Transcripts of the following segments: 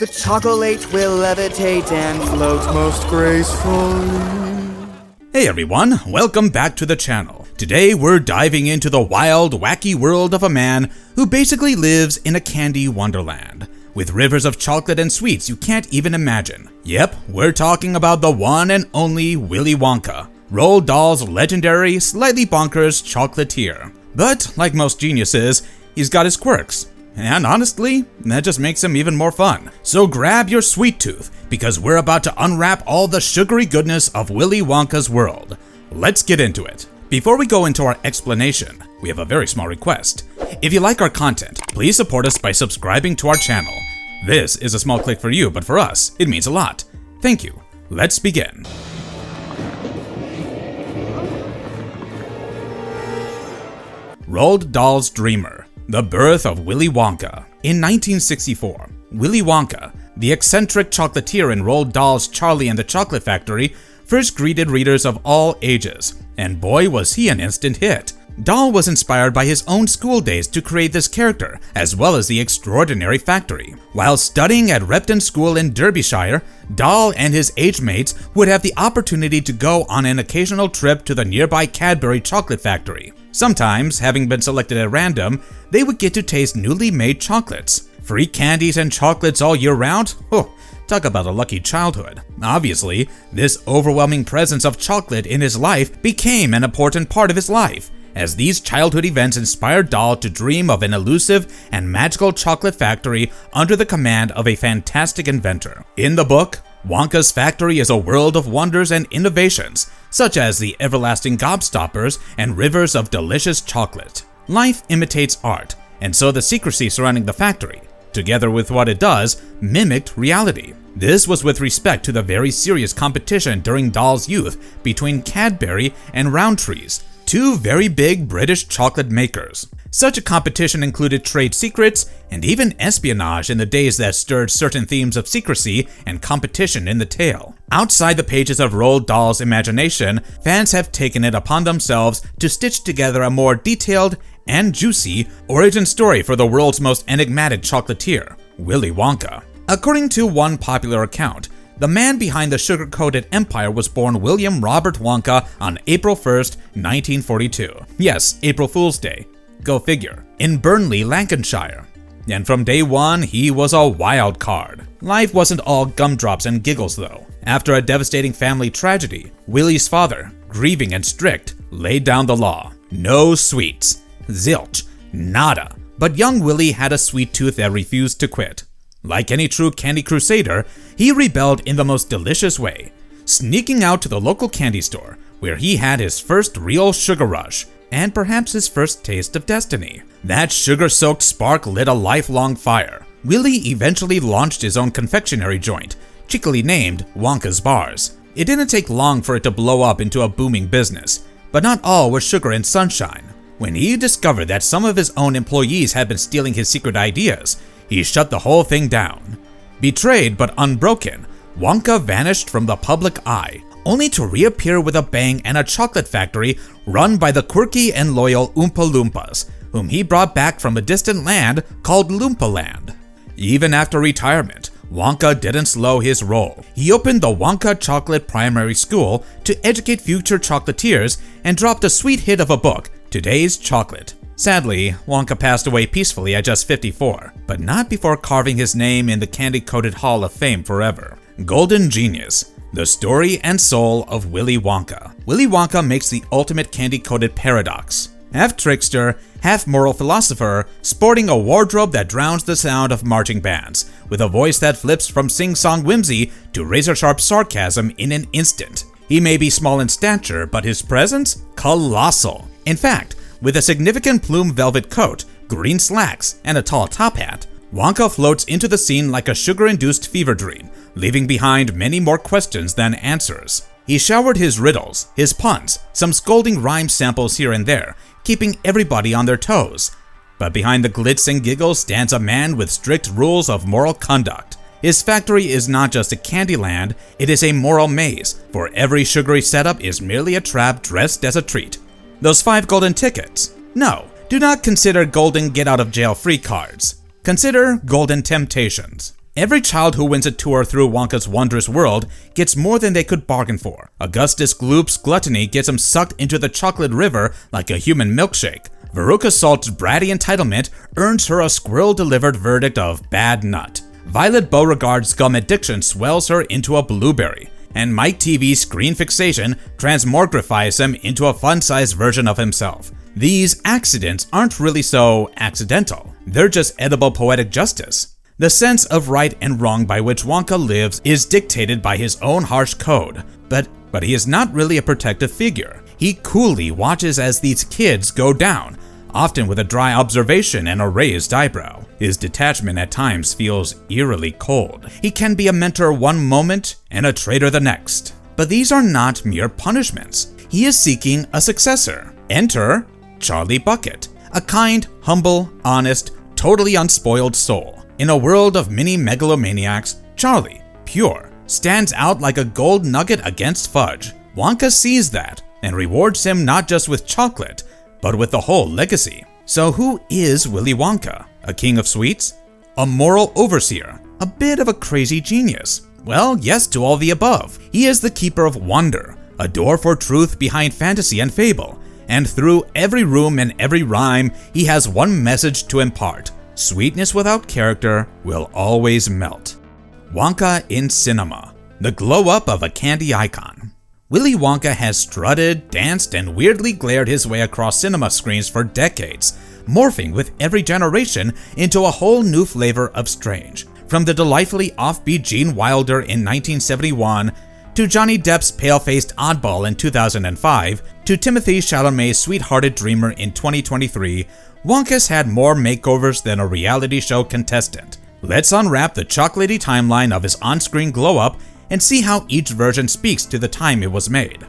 The chocolate will levitate and float most gracefully. Hey everyone, welcome back to the channel. Today we're diving into the wild, wacky world of a man who basically lives in a candy wonderland, with rivers of chocolate and sweets you can't even imagine. Yep, we're talking about the one and only Willy Wonka, Roald Dahl's legendary, slightly bonkers chocolatier. But, like most geniuses, he's got his quirks. And honestly, that just makes him even more fun. So grab your sweet tooth, because we're about to unwrap all the sugary goodness of Willy Wonka's world. Let's get into it. Before we go into our explanation, we have a very small request. If you like our content, please support us by subscribing to our channel. This is a small click for you, but for us, it means a lot. Thank you. Let's begin. Roald Dahl's Dreamer. The birth of Willy Wonka. In 1964, Willy Wonka, the eccentric chocolatier in Roald Dahl's Charlie and the Chocolate Factory, first greeted readers of all ages, and boy was he an instant hit. Dahl was inspired by his own school days to create this character, as well as the extraordinary factory. While studying at Repton School in Derbyshire, Dahl and his age mates would have the opportunity to go on an occasional trip to the nearby Cadbury chocolate factory. Sometimes, having been selected at random, they would get to taste newly made chocolates. Free candies and chocolates all year round? Oh, talk about a lucky childhood. Obviously, this overwhelming presence of chocolate in his life became an important part of his life, as these childhood events inspired Dahl to dream of an elusive and magical chocolate factory under the command of a fantastic inventor. In the book, Wonka's factory is a world of wonders and innovations, such as the everlasting gobstoppers and rivers of delicious chocolate. Life imitates art, and so the secrecy surrounding the factory, together with what it does, mimicked reality. This was with respect to the very serious competition during Dahl's youth between Cadbury and Rowntree's, two very big British chocolate makers. Such a competition included trade secrets and even espionage in the days that stirred certain themes of secrecy and competition in the tale. Outside the pages of Roald Dahl's imagination, fans have taken it upon themselves to stitch together a more detailed and juicy origin story for the world's most enigmatic chocolatier, Willy Wonka. According to one popular account, the man behind the sugar-coated empire was born William Robert Wonka on April 1st, 1942. Yes, April Fool's Day. Go figure. In Burnley, Lancashire. And from day one, he was a wild card. Life wasn't all gumdrops and giggles though. After a devastating family tragedy, Willy's father, grieving and strict, laid down the law. No sweets. Zilch. Nada. But young Willy had a sweet tooth that refused to quit. Like any true candy crusader, he rebelled in the most delicious way, sneaking out to the local candy store, where he had his first real sugar rush, and perhaps his first taste of destiny. That sugar-soaked spark lit a lifelong fire. Willy eventually launched his own confectionery joint, cheekily named Wonka's Bars. It didn't take long for it to blow up into a booming business, but not all was sugar and sunshine. When he discovered that some of his own employees had been stealing his secret ideas, he shut the whole thing down. Betrayed but unbroken, Wonka vanished from the public eye, only to reappear with a bang and a chocolate factory run by the quirky and loyal Oompa Loompas, whom he brought back from a distant land called Loompa Land. Even after retirement, Wonka didn't slow his roll. He opened the Wonka Chocolate Primary School to educate future chocolatiers and dropped a sweet hit of a book, Today's Chocolate. Sadly, Wonka passed away peacefully at just 54, but not before carving his name in the candy-coated Hall of Fame forever. Golden Genius. The story and soul of Willy Wonka. Willy Wonka makes the ultimate candy-coated paradox. Half trickster, half moral philosopher, sporting a wardrobe that drowns the sound of marching bands, with a voice that flips from sing-song whimsy to razor-sharp sarcasm in an instant. He may be small in stature, but his presence? Colossal. In fact, with a significant plume velvet coat, green slacks, and a tall top hat, Wonka floats into the scene like a sugar-induced fever dream, leaving behind many more questions than answers. He showered his riddles, his puns, some scolding rhyme samples here and there, keeping everybody on their toes. But behind the glitz and giggles stands a man with strict rules of moral conduct. His factory is not just a candy land, it is a moral maze, for every sugary setup is merely a trap dressed as a treat. Those 5 golden tickets? No, do not consider golden get-out-of-jail-free cards. Consider golden temptations. Every child who wins a tour through Wonka's wondrous world gets more than they could bargain for. Augustus Gloop's gluttony gets him sucked into the chocolate river like a human milkshake. Veruca Salt's bratty entitlement earns her a squirrel-delivered verdict of bad nut. Violet Beauregard's gum addiction swells her into a blueberry. And Mike TV's screen fixation transmogrifies him into a fun-sized version of himself. These accidents aren't really so accidental. They're just edible poetic justice. The sense of right and wrong by which Wonka lives is dictated by his own harsh code, but he is not really a protective figure. He coolly watches as these kids go down, often with a dry observation and a raised eyebrow. His detachment at times feels eerily cold. He can be a mentor one moment and a traitor the next. But these are not mere punishments. He is seeking a successor. Enter Charlie Bucket, a kind, humble, honest, totally unspoiled soul. In a world of mini megalomaniacs, Charlie, pure, stands out like a gold nugget against fudge. Wonka sees that and rewards him not just with chocolate, but with the whole legacy. So who is Willy Wonka? A king of sweets? A moral overseer? A bit of a crazy genius? Well, yes to all the above. He is the keeper of wonder, a door for truth behind fantasy and fable, and through every room and every rhyme, he has one message to impart. Sweetness without character will always melt. Wonka in cinema, the glow-up of a candy icon. Willy Wonka has strutted, danced, and weirdly glared his way across cinema screens for decades, morphing with every generation into a whole new flavor of strange. From the delightfully offbeat Gene Wilder in 1971, to Johnny Depp's pale-faced oddball in 2005, to Timothée Chalamet's sweet-hearted dreamer in 2023, Wonka's had more makeovers than a reality show contestant. Let's unwrap the chocolatey timeline of his on-screen glow-up and see how each version speaks to the time it was made.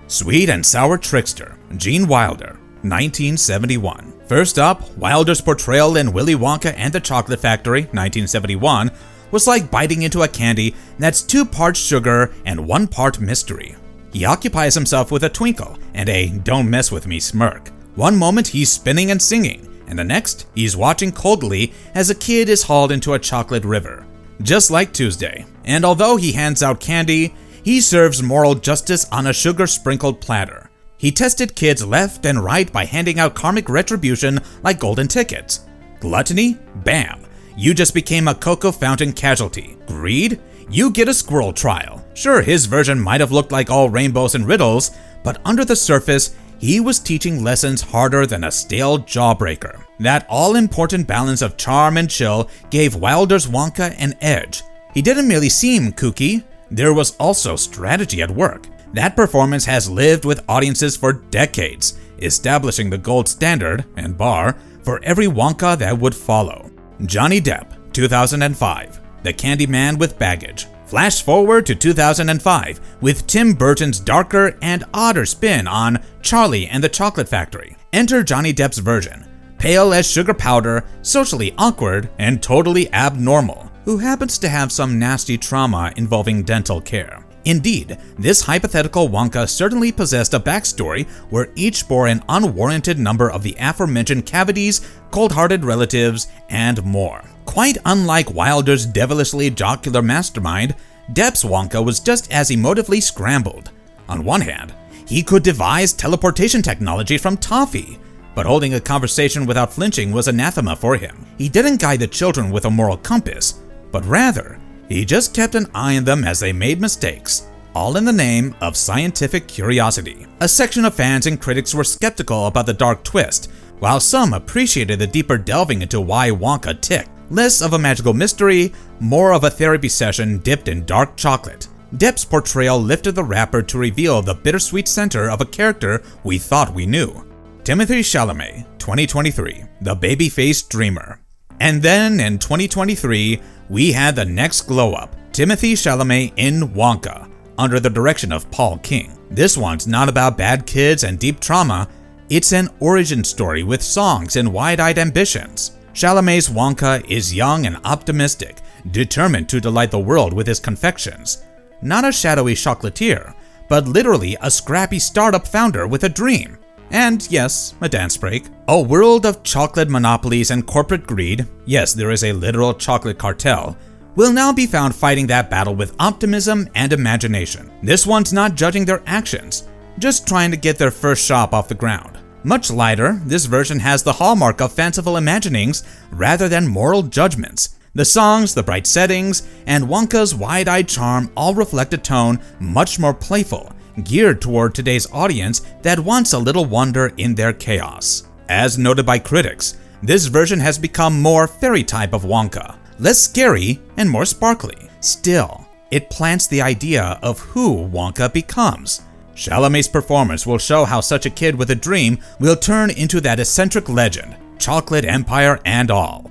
Sweet and Sour Trickster, Gene Wilder, 1971. First up, Wilder's portrayal in Willy Wonka and the Chocolate Factory, 1971, was like biting into a candy that's 2 parts sugar and 1 part mystery. He occupies himself with a twinkle and a don't mess with me smirk. One moment he's spinning and singing, and the next he's watching coldly as a kid is hauled into a chocolate river. Just like Tuesday. And although he hands out candy, he serves moral justice on a sugar-sprinkled platter. He tested kids left and right by handing out karmic retribution like golden tickets. Gluttony? Bam! You just became a cocoa fountain casualty. Greed? You get a squirrel trial. Sure, his version might have looked like all rainbows and riddles, but under the surface, he was teaching lessons harder than a stale jawbreaker. That all-important balance of charm and chill gave Wilder's Wonka an edge. He didn't merely seem kooky, there was also strategy at work. That performance has lived with audiences for decades, establishing the gold standard and bar for every Wonka that would follow. Johnny Depp, 2005, The Candyman with Baggage. Flash forward to 2005 with Tim Burton's darker and odder spin on Charlie and the Chocolate Factory. Enter Johnny Depp's version, pale as sugar powder, socially awkward, and totally abnormal, who happens to have some nasty trauma involving dental care. Indeed, this hypothetical Wonka certainly possessed a backstory where each bore an unwarranted number of the aforementioned cavities, cold-hearted relatives, and more. Quite unlike Wilder's devilishly jocular mastermind, Depp's Wonka was just as emotively scrambled. On one hand, he could devise teleportation technology from toffee, but holding a conversation without flinching was anathema for him. He didn't guide the children with a moral compass, but rather, he just kept an eye on them as they made mistakes, all in the name of scientific curiosity. A section of fans and critics were skeptical about the dark twist, while some appreciated the deeper delving into why Wonka ticked. Less of a magical mystery, more of a therapy session dipped in dark chocolate. Depp's portrayal lifted the wrapper to reveal the bittersweet center of a character we thought we knew. Timothée Chalamet, 2023, The Baby-Faced Dreamer. And then in 2023, we had the next glow-up, Timothée Chalamet in Wonka, under the direction of Paul King. This one's not about bad kids and deep trauma, it's an origin story with songs and wide-eyed ambitions. Chalamet's Wonka is young and optimistic, determined to delight the world with his confections. Not a shadowy chocolatier, but literally a scrappy startup founder with a dream. And yes, a dance break. A world of chocolate monopolies and corporate greed, yes, there is a literal chocolate cartel, will now be found fighting that battle with optimism and imagination. This one's not judging their actions, just trying to get their first shop off the ground. Much lighter, this version has the hallmark of fanciful imaginings rather than moral judgments. The songs, the bright settings, and Wonka's wide-eyed charm all reflect a tone much more playful, geared toward today's audience that wants a little wonder in their chaos. As noted by critics, this version has become more fairy type of Wonka, less scary and more sparkly. Still, it plants the idea of who Wonka becomes. Chalamet's performance will show how such a kid with a dream will turn into that eccentric legend, chocolate empire and all.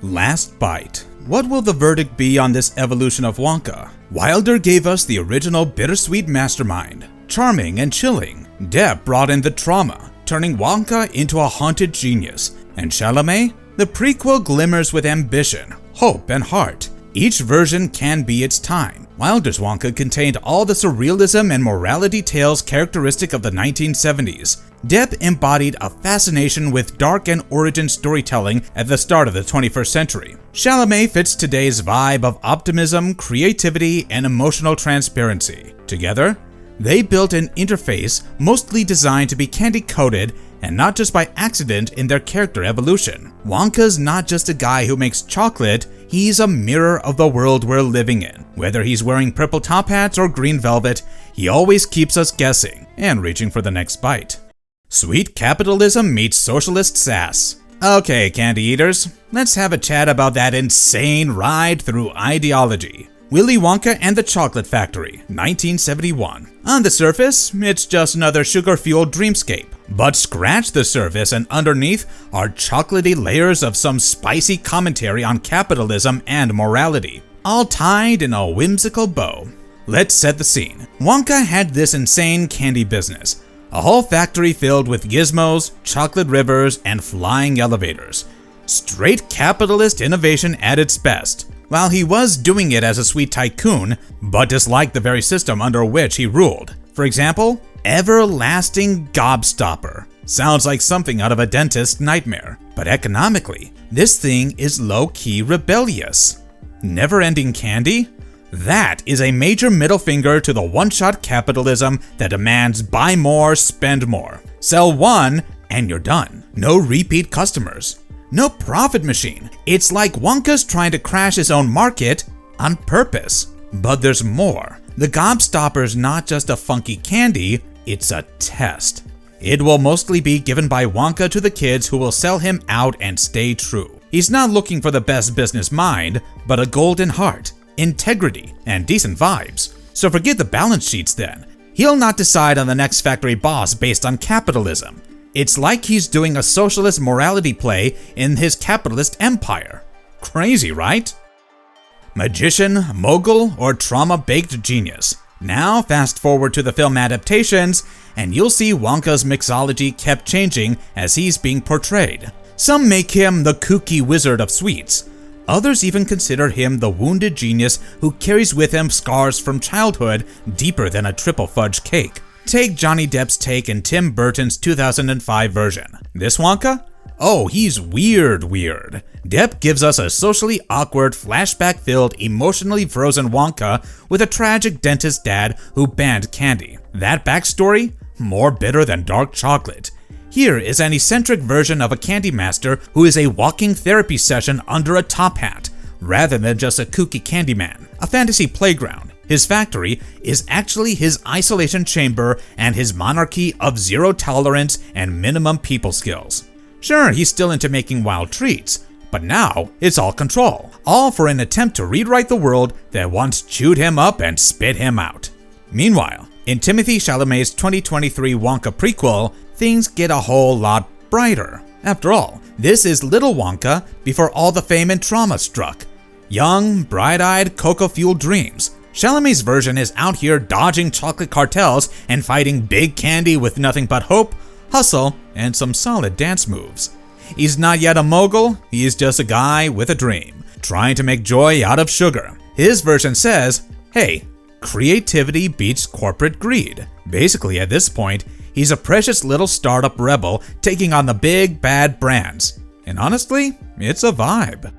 Last bite. What will the verdict be on this evolution of Wonka? Wilder gave us the original bittersweet mastermind, charming and chilling. Depp brought in the trauma, turning Wonka into a haunted genius. And Chalamet? The prequel glimmers with ambition, hope, and heart. Each version can be its time. Wilder's Wonka contained all the surrealism and morality tales characteristic of the 1970s. Depp embodied a fascination with dark and origin storytelling at the start of the 21st century. Chalamet fits today's vibe of optimism, creativity, and emotional transparency. Together, they built an interface mostly designed to be candy-coated and not just by accident in their character evolution. Wonka's not just a guy who makes chocolate, he's a mirror of the world we're living in. Whether he's wearing purple top hats or green velvet, he always keeps us guessing and reaching for the next bite. Sweet capitalism meets socialist sass. Okay, candy eaters, let's have a chat about that insane ride through ideology. Willy Wonka and the Chocolate Factory, 1971. On the surface, it's just another sugar-fueled dreamscape. But scratch the surface and underneath are chocolatey layers of some spicy commentary on capitalism and morality, all tied in a whimsical bow. Let's set the scene. Wonka had this insane candy business. A whole factory filled with gizmos, chocolate rivers, and flying elevators. Straight capitalist innovation at its best. While he was doing it as a sweet tycoon, but disliked the very system under which he ruled. For example, everlasting gobstopper. Sounds like something out of a dentist's nightmare. But economically, this thing is low-key rebellious. Never-ending candy? That is a major middle finger to the one-shot capitalism that demands buy more, spend more. Sell one, and you're done. No repeat customers. No profit machine. It's like Wonka's trying to crash his own market on purpose. But there's more. The gobstopper's not just a funky candy, it's a test. It will mostly be given by Wonka to the kids who will sell him out and stay true. He's not looking for the best business mind, but a golden heart, integrity, and decent vibes. So forget the balance sheets then. He'll not decide on the next factory boss based on capitalism. It's like he's doing a socialist morality play in his capitalist empire. Crazy, right? Magician, mogul, or trauma-baked genius. Now fast forward to the film adaptations, and you'll see Wonka's mixology kept changing as he's being portrayed. Some make him the kooky wizard of sweets. Others even consider him the wounded genius who carries with him scars from childhood deeper than a triple fudge cake. Take Johnny Depp's take in Tim Burton's 2005 version. This Wonka? Oh, he's weird. Depp gives us a socially awkward, flashback-filled, emotionally frozen Wonka with a tragic dentist dad who banned candy. That backstory? More bitter than dark chocolate. Here is an eccentric version of a candy master who is a walking therapy session under a top hat, rather than just a kooky candy man. A fantasy playground. His factory is actually his isolation chamber and his monarchy of zero tolerance and minimum people skills. Sure, he's still into making wild treats, but now it's all control. All for an attempt to rewrite the world that once chewed him up and spit him out. Meanwhile, in Timothée Chalamet's 2023 Wonka prequel, things get a whole lot brighter. After all, this is Little Wonka before all the fame and trauma struck. Young, bright-eyed, cocoa-fueled dreams. Chalamet's version is out here dodging chocolate cartels and fighting big candy with nothing but hope, hustle, and some solid dance moves. He's not yet a mogul, he's just a guy with a dream, trying to make joy out of sugar. His version says, hey, creativity beats corporate greed. Basically, at this point, he's a precious little startup rebel taking on the big bad brands. And honestly, it's a vibe.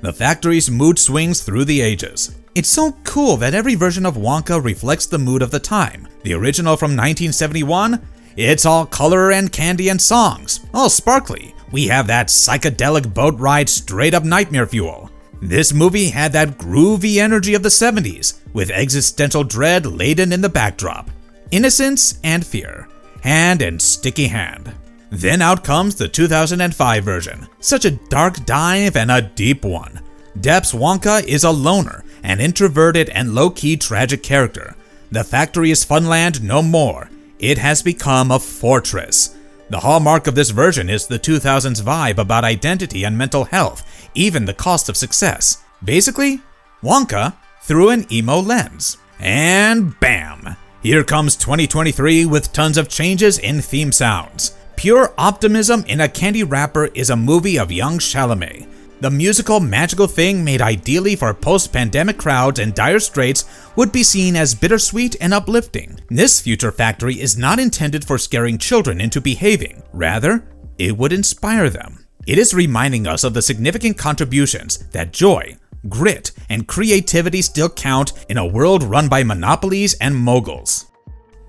The factory's mood swings through the ages. It's so cool that every version of Wonka reflects the mood of the time. The original from 1971? It's all color and candy and songs, all sparkly. We have that psychedelic boat ride straight up nightmare fuel. This movie had that groovy energy of the 70s, with existential dread laden in the backdrop. Innocence and fear, hand in sticky hand. Then out comes the 2005 version. Such a dark dive and a deep one. Depp's Wonka is a loner, an introverted and low-key tragic character. The factory is funland no more. It has become a fortress. The hallmark of this version is the 2000s vibe about identity and mental health, even the cost of success. Basically, Wonka through an emo lens. And bam! Here comes 2023 with tons of changes in theme sounds. Pure optimism in a candy wrapper is a movie of young Chalamet. The musical magical thing made ideally for post-pandemic crowds in dire straits would be seen as bittersweet and uplifting. This future factory is not intended for scaring children into behaving. Rather, it would inspire them. It is reminding us of the significant contributions that joy, grit, and creativity still count in a world run by monopolies and moguls.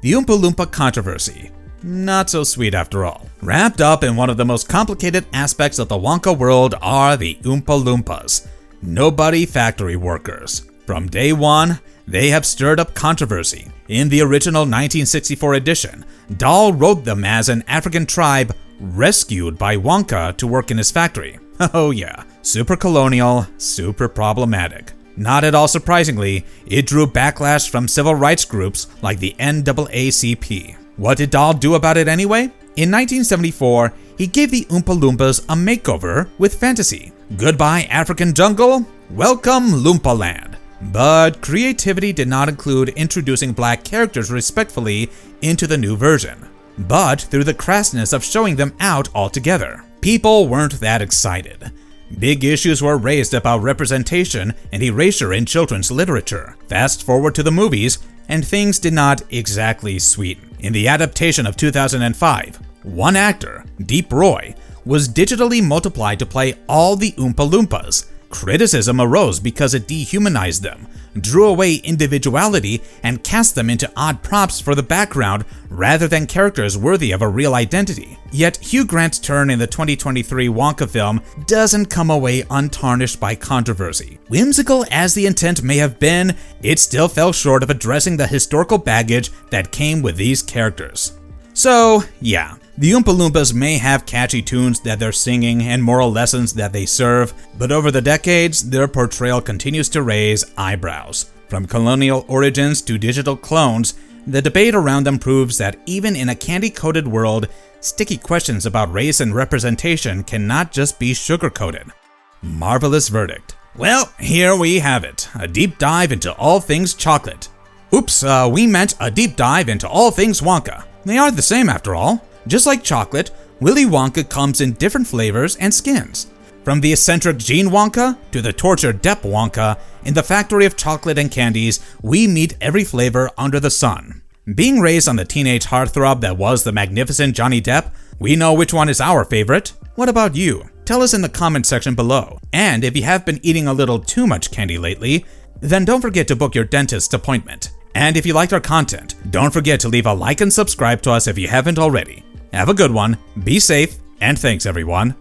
The Oompa Loompa controversy. Not so sweet after all. Wrapped up in one of the most complicated aspects of the Wonka world are the Oompa Loompas, nobody factory workers. From day one, they have stirred up controversy. In the original 1964 edition, Dahl wrote them as an African tribe rescued by Wonka to work in his factory. Oh yeah, super colonial, super problematic. Not at all surprisingly, it drew backlash from civil rights groups like the NAACP. What did Dahl do about it anyway? In 1974, he gave the Oompa Loompas a makeover with fantasy. Goodbye African jungle, welcome Loompa land. But creativity did not include introducing black characters respectfully into the new version, but through the crassness of showing them out altogether. People weren't that excited. Big issues were raised about representation and erasure in children's literature. Fast forward to the movies, and things did not exactly sweeten. In the adaptation of 2005, one actor, Deep Roy, was digitally multiplied to play all the Oompa Loompas. Criticism arose because it dehumanized them, drew away individuality, and cast them into odd props for the background rather than characters worthy of a real identity. Yet Hugh Grant's turn in the 2023 Wonka film doesn't come away untarnished by controversy. Whimsical as the intent may have been, it still fell short of addressing the historical baggage that came with these characters. So, yeah. The Oompa Loompas may have catchy tunes that they're singing and moral lessons that they serve, but over the decades, their portrayal continues to raise eyebrows. From colonial origins to digital clones, the debate around them proves that even in a candy-coated world, sticky questions about race and representation cannot just be sugar-coated. Marvelous verdict. Well, here we have it, a deep dive into all things chocolate. Oops, we meant a deep dive into all things Wonka. They are the same after all. Just like chocolate, Willy Wonka comes in different flavors and skins. From the eccentric Gene Wonka to the tortured Depp Wonka, in the factory of chocolate and candies, we meet every flavor under the sun. Being raised on the teenage heartthrob that was the magnificent Johnny Depp, we know which one is our favorite. What about you? Tell us in the comment section below. And if you have been eating a little too much candy lately, then don't forget to book your dentist's appointment. And if you liked our content, don't forget to leave a like and subscribe to us if you haven't already. Have a good one, be safe, and thanks everyone.